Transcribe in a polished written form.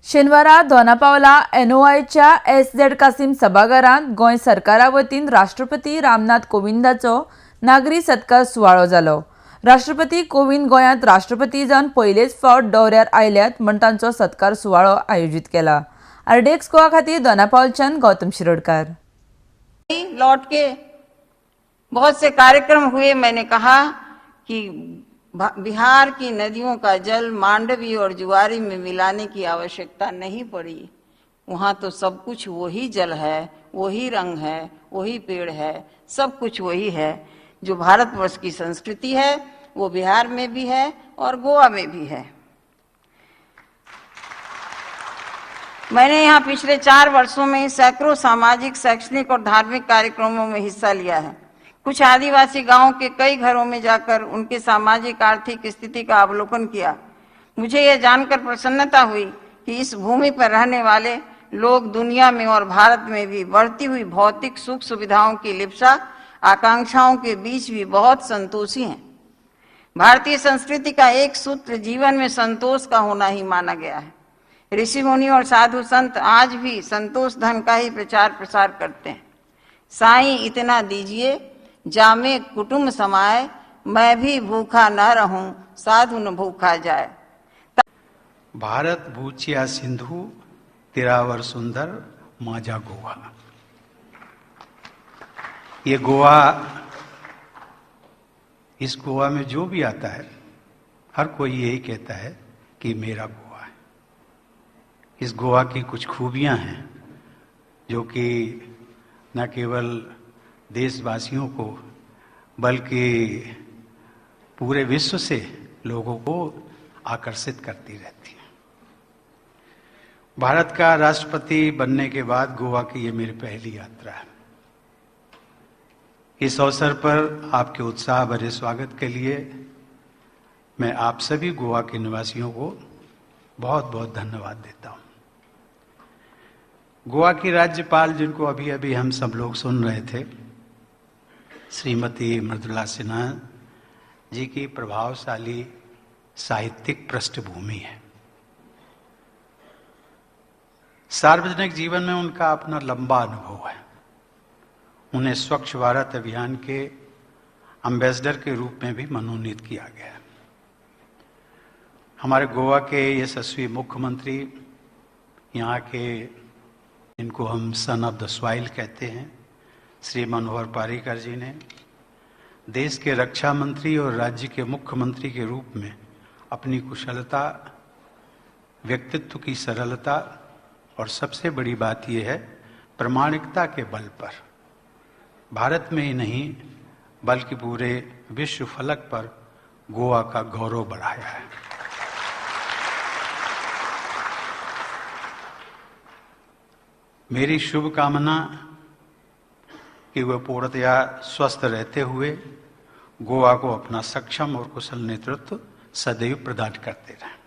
शेनवारा दोनापावला एनओआयच्या एस.झेड. कासिम सभाघरांत गोंय सरकारा वतीन राष्ट्रपती रामनाथ कोविंदाचो नागरी सत्कार सुवाळो जालो। राष्ट्रपती कोविंद गोंयांत राष्ट्रपती जावन पयलेच फावट दौऱ्यार आयल्यात म्हण तांचो सत्कार सुवाळो आयोजीत केला। आरडीएक्स गोवा खातीर दोनापावलच्यान गौतम शिरोडकार। लौट के बहुत से कार्यक्रम हुए। मैंने कहा कि बिहार की नदियों का जल मांडवी और जुआरी में मिलाने की आवश्यकता नहीं पड़ी। वहाँ तो सब कुछ वही जल है, वही रंग है, वही पेड़ है, सब कुछ वही है। जो भारतवर्ष की संस्कृति है वो बिहार में भी है और गोवा में भी है। मैंने यहाँ पिछले 4 वर्षों में सैकड़ों सामाजिक, शैक्षणिक और धार्मिक कार्यक्रमों में हिस्सा लिया है। कुछ आदिवासी गांवों के कई घरों में जाकर उनके सामाजिक आर्थिक स्थिति का अवलोकन किया। मुझे यह जानकर प्रसन्नता हुई कि इस भूमि पर रहने वाले लोग दुनिया में और भारत में भी बढ़ती हुई भौतिक सुख सुविधाओं की लिप्सा आकांक्षाओं के बीच भी बहुत संतोषी हैं। भारतीय संस्कृति का एक सूत्र जीवन में संतोष का होना ही माना गया है। ऋषि मुनि और साधु संत आज भी संतोष धन का ही प्रचार प्रसार करते हैं। साईं इतना दीजिए जामे कुटुंब समाए, मैं भी भूखा न रहूं साधु न भूखा जाए। भारत भूचिया सिंधु तिरावर सुंदर माजा गोवा। ये गोवा, इस गोवा में जो भी आता है हर कोई यही कहता है कि मेरा गोवा है। इस गोवा की कुछ खूबियां हैं जो कि न केवल देशवासियों को बल्कि पूरे विश्व से लोगों को आकर्षित करती रहती है। भारत का राष्ट्रपति बनने के बाद गोवा की ये मेरी पहली यात्रा है। इस अवसर पर आपके उत्साह भरे स्वागत के लिए मैं आप सभी गोवा के निवासियों को बहुत बहुत धन्यवाद देता हूं। गोवा की राज्यपाल, जिनको अभी अभी हम सब लोग सुन रहे थे, श्रीमती मृदुला सिन्हा जी की प्रभावशाली साहित्यिक पृष्ठभूमि है। सार्वजनिक जीवन में उनका अपना लंबा अनुभव है। उन्हें स्वच्छ भारत अभियान के एम्बेसडर के रूप में भी मनोनीत किया गया। हमारे गोवा के यशस्वी मुख्यमंत्री, यहाँ के जिनको हम सन ऑफ द सॉइल कहते हैं, श्री मनोहर पर्रिकर जी ने देश के रक्षा मंत्री और राज्य के मुख्यमंत्री के रूप में अपनी कुशलता, व्यक्तित्व की सरलता और सबसे बड़ी बात यह है प्रामाणिकता के बल पर भारत में ही नहीं बल्कि पूरे विश्व फलक पर गोवा का गौरव बढ़ाया है। मेरी शुभकामना कि वह पूर्णतया स्वस्थ रहते हुए गोवा को अपना सक्षम और कुशल नेतृत्व सदैव प्रदान करते रहें।